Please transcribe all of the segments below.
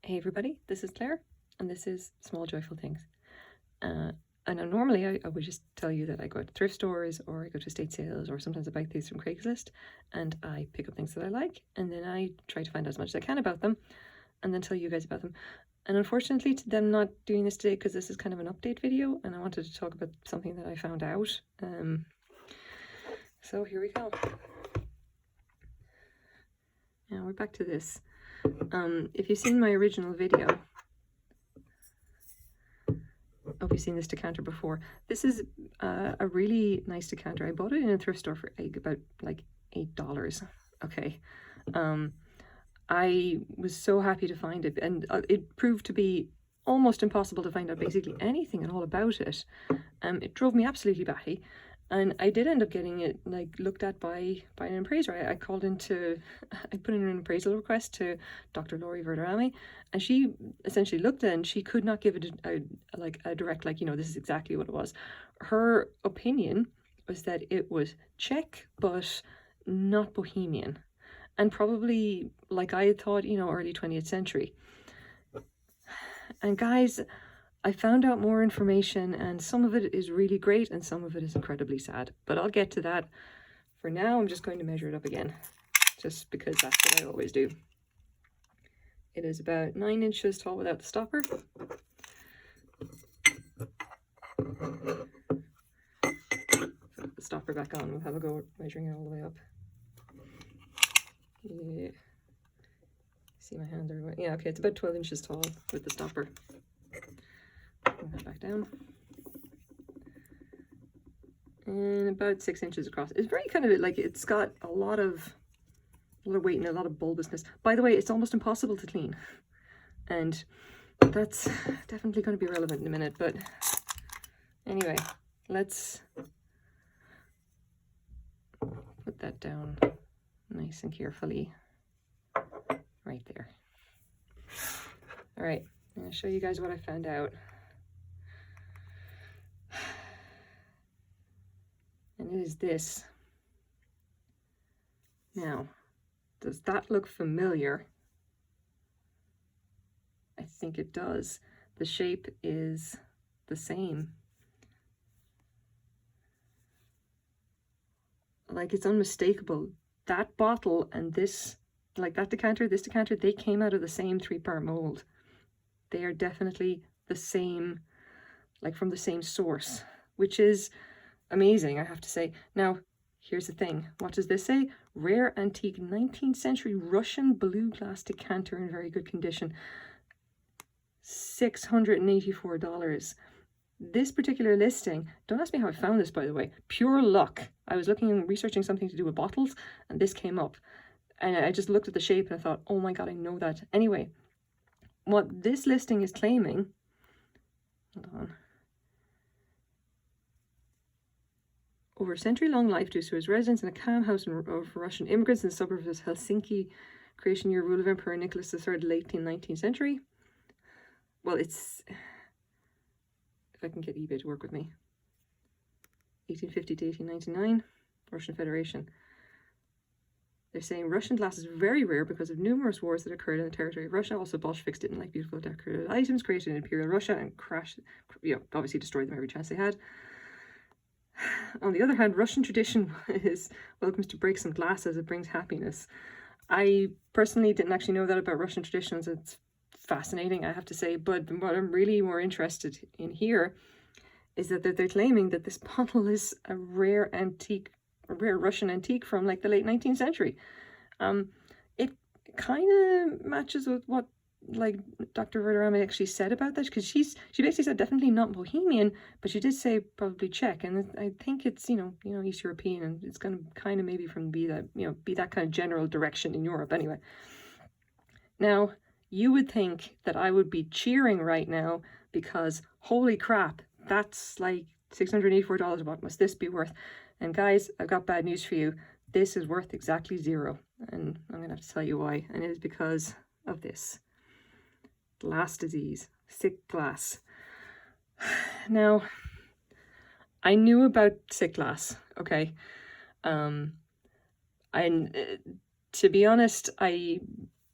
Hey everybody, this is Claire, and this is Small Joyful Things. I know normally I would just tell you that I go to thrift stores or I go to estate sales, or sometimes I buy things from Craigslist and I pick up things that I like, and then I try to find out as much as I can about them and then tell you guys about them. And unfortunately, to them not doing this today because this is kind of an update video and I wanted to talk about something that I found out. So here we go. Now we're back to this. If you've seen my original video, I hope you've seen this decanter before. This is a really nice decanter. I bought it in a thrift store for about like $8. Okay. I was so happy to find it, and it proved to be almost impossible to find out basically anything at all about it. It drove me absolutely batty. And I did end up getting it like looked at by an appraiser. I put in an appraisal request to Dr. Laurie Verderami, and she essentially looked at it and she could not give it a direct, this is exactly what it was. Her opinion was that it was Czech, but not Bohemian. And probably, like I thought, early 20th century. And guys, I found out more information, and some of it is really great and some of it is incredibly sad, but I'll get to that. For now, I'm just going to measure it up again, just because that's what I always do. It is about 9 inches tall without the stopper. Put the stopper back on, we'll have a go at measuring it all the way up. Yeah. See my hands everywhere. Yeah, okay, it's about 12 inches tall with the stopper. Put that back down. And about 6 inches across. It's very kind of like, it's got a lot of weight and a lot of bulbousness. By the way, it's almost impossible to clean. And that's definitely going to be relevant in a minute. But anyway, let's put that down nice and carefully right there. All right, I'm going to show you guys what I found out. And it is this. Now, does that look familiar? I think it does. The shape is the same. Like, it's unmistakable. That bottle and this, like that decanter, this decanter, they came out of the same 3-part mold. They are definitely the same, like from the same source, which is amazing, I have to say. Now, here's the thing. What does this say? Rare antique 19th century Russian blue glass decanter in very good condition. $684. This particular listing, don't ask me how I found this, by the way. Pure luck. I was looking and researching something to do with bottles, and this came up. And I just looked at the shape and I thought, oh my God, I know that. Anyway, what this listing is claiming, hold on. Over a century-long life due to his residence in a calm house of Russian immigrants in the suburbs of Helsinki, creation year, rule of Emperor Nicholas III, late 19th century. Well, it's, if I can get eBay to work with me, 1850 to 1899, Russian Federation. They're saying Russian glass is very rare because of numerous wars that occurred in the territory of Russia. Also, Bolsheviks didn't like beautiful decorated items created in Imperial Russia and obviously destroyed them every chance they had. On the other hand, Russian tradition is welcomes to break some glass as it brings happiness. I personally didn't actually know that about Russian traditions. It's fascinating, I have to say. But what I'm really more interested in here is that they're claiming that this bottle is a rare Russian antique from like the late 19th century. It kind of matches with what like Dr. Verderami actually said about that, because she basically said definitely not Bohemian, but she did say probably Czech, and I think it's East European, and it's going to kind of maybe be that kind of general direction in Europe anyway. Now, you would think that I would be cheering right now because holy crap, that's like $684. What must this be worth? And guys, I've got bad news for you. This is worth exactly $0, and I'm gonna have to tell you why. And it is because of this. Glass disease, sick glass. Now, I knew about sick glass, okay? And to be honest, I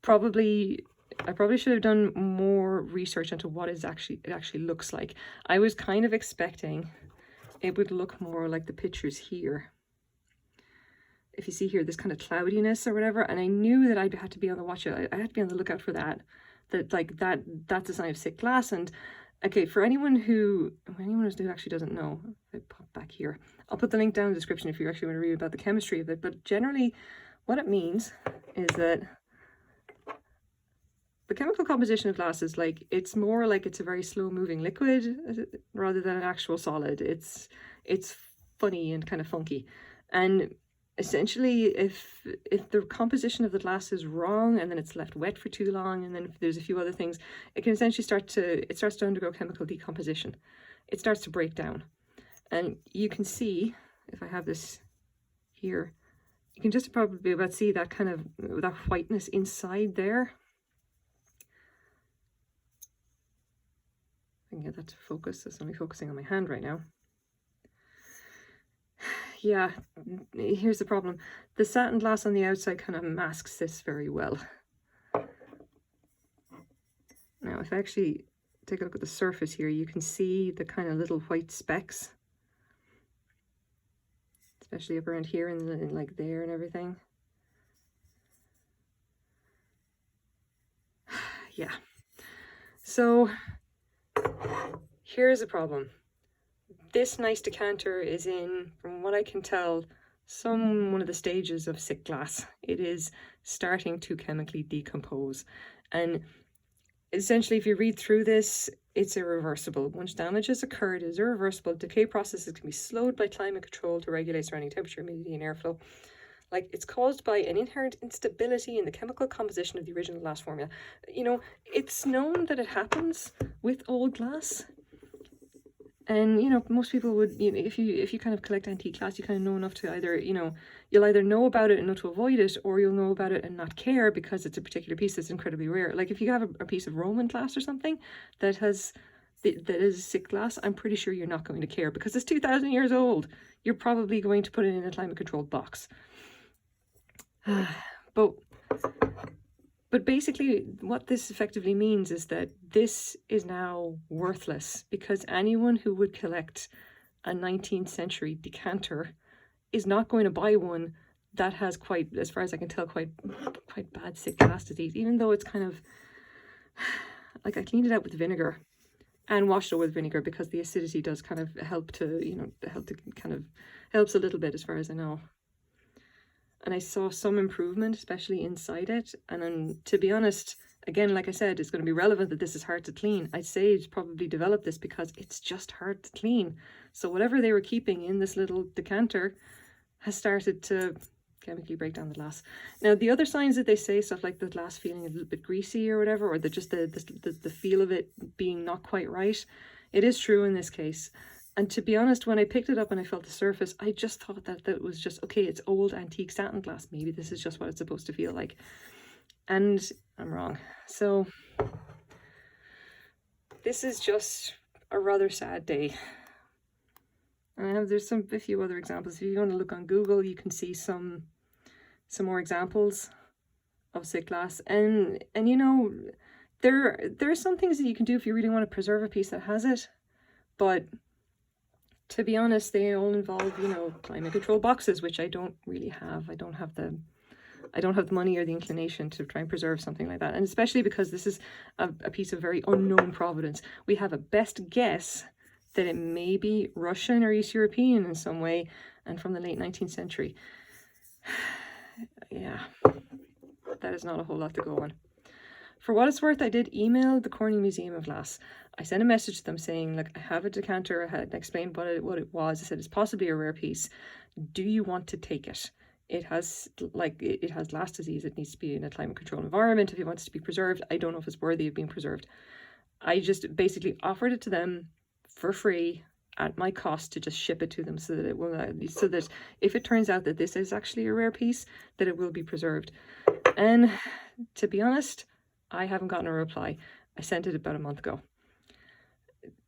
probably I probably should have done more research into what it actually looks like. I was kind of expecting it would look more like the pictures here. If you see here, this kind of cloudiness or whatever, and I knew that I had to be on the watch. I had to be on the lookout for that. That's a sign of sick glass. And okay, for anyone who actually doesn't know, if I pop back here, I'll put the link down in the description if you actually want to read about the chemistry of it. But generally, what it means is that the chemical composition of glass is like, it's more like it's a very slow moving liquid rather than an actual solid. It's funny and kind of funky. And essentially, if the composition of the glass is wrong and then it's left wet for too long, and then if there's a few other things, it can essentially starts to undergo chemical decomposition. It starts to break down. And you can see, if I have this here, you can just probably about see that kind of, that whiteness inside there. I can get that to focus. It's only focusing on my hand right now. Yeah, here's the problem. The satin glass on the outside kind of masks this very well. Now, if I actually take a look at the surface here, you can see the kind of little white specks, especially up around here and like there and everything. Yeah. So here's a problem. This nice decanter is in, from what I can tell, one of the stages of sick glass. It is starting to chemically decompose. And essentially, if you read through this, it's irreversible. Once damage has occurred, it is irreversible. Decay processes can be slowed by climate control to regulate surrounding temperature, humidity, and airflow. Like, it's caused by an inherent instability in the chemical composition of the original glass formula. You know, it's known that it happens with old glass. And, you know, most people would, you know, if you kind of collect antique glass, you kind of know enough to either, you know, you'll either know about it and know to avoid it, or you'll know about it and not care because it's a particular piece that's incredibly rare. Like if you have a piece of Roman glass or something that is sick glass, I'm pretty sure you're not going to care because it's 2,000 years old. You're probably going to put it in a climate controlled box. But basically what this effectively means is that this is now worthless because anyone who would collect a 19th century decanter is not going to buy one that has quite, as far as I can tell, quite bad sick glass disease, even though it's kind of, like I cleaned it out with vinegar and washed it with vinegar because the acidity does kind of help to, you know, helps a little bit as far as I know. And I saw some improvement, especially inside it. And then, to be honest, again, like I said, it's going to be relevant that this is hard to clean. I'd say it's probably developed this because it's just hard to clean. So whatever they were keeping in this little decanter has started to chemically break down the glass. Now, the other signs that they say, stuff like the glass feeling a little bit greasy or whatever, or the feel of it being not quite right, it is true in this case. And to be honest, when I picked it up and I felt the surface, I just thought that was just, okay, it's old antique satin glass. Maybe this is just what it's supposed to feel like. And I'm wrong. So this is just a rather sad day. And there's a few other examples. If you want to look on Google, you can see some more examples of sick glass. And you know, there are some things that you can do if you really want to preserve a piece that has it. But to be honest, they all involve, you know, climate control boxes, which I don't really have. I don't have the money or the inclination to try and preserve something like that. And especially because this is a piece of very unknown provenance. We have a best guess that it may be Russian or East European in some way and from the late 19th century. Yeah, that is not a whole lot to go on. For what it's worth, I did email the Corning Museum of Glass. I sent a message to them saying, look, I have a decanter. I had explained what it was. I said, it's possibly a rare piece. Do you want to take it? It has glass disease. It needs to be in a climate controlled environment if it wants to be preserved. I don't know if it's worthy of being preserved. I just basically offered it to them for free at my cost to just ship it to them so that it will, so that if it turns out that this is actually a rare piece, that it will be preserved. And to be honest, I haven't gotten a reply. I sent it about a month ago.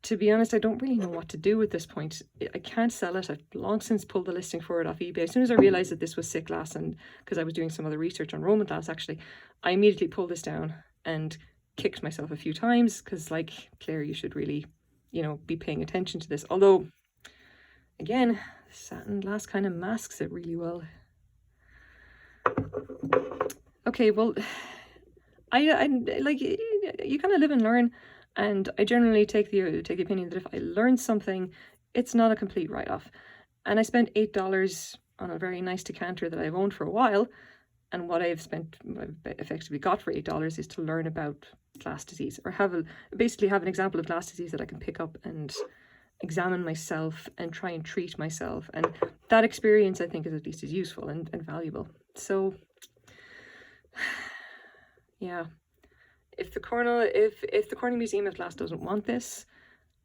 To be honest, I don't really know what to do at this point. I can't sell it. I've long since pulled the listing for it off eBay. As soon as I realized that this was sick glass, and because I was doing some other research on Roman glass actually, I immediately pulled this down and kicked myself a few times because, like, Claire, you should really, you know, be paying attention to this. Although, again, satin glass kind of masks it really well. Okay, well, I like, you kind of live and learn, and I generally take the opinion that if I learn something, it's not a complete write-off. And I spent $8 on a very nice decanter that I've owned for a while, and what I've effectively got for $8 is to learn about glass disease, or basically have an example of glass disease that I can pick up and examine myself and try and treat myself. And that experience, I think, is at least as useful and valuable. So yeah, if the Cornell Museum of Glass doesn't want this,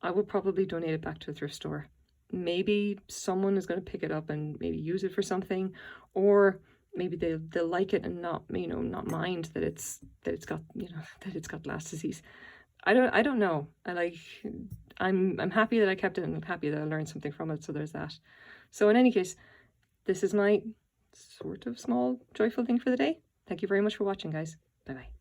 I will probably donate it back to a thrift store. Maybe someone is going to pick it up and maybe use it for something, or maybe they'll like it and not, you know, not mind that it's got, you know, that it's got glass disease. I don't know. I'm happy that I kept it, and I'm happy that I learned something from it. So there's that. So in any case, this is my sort of small joyful thing for the day. Thank you very much for watching, guys. Bye bye.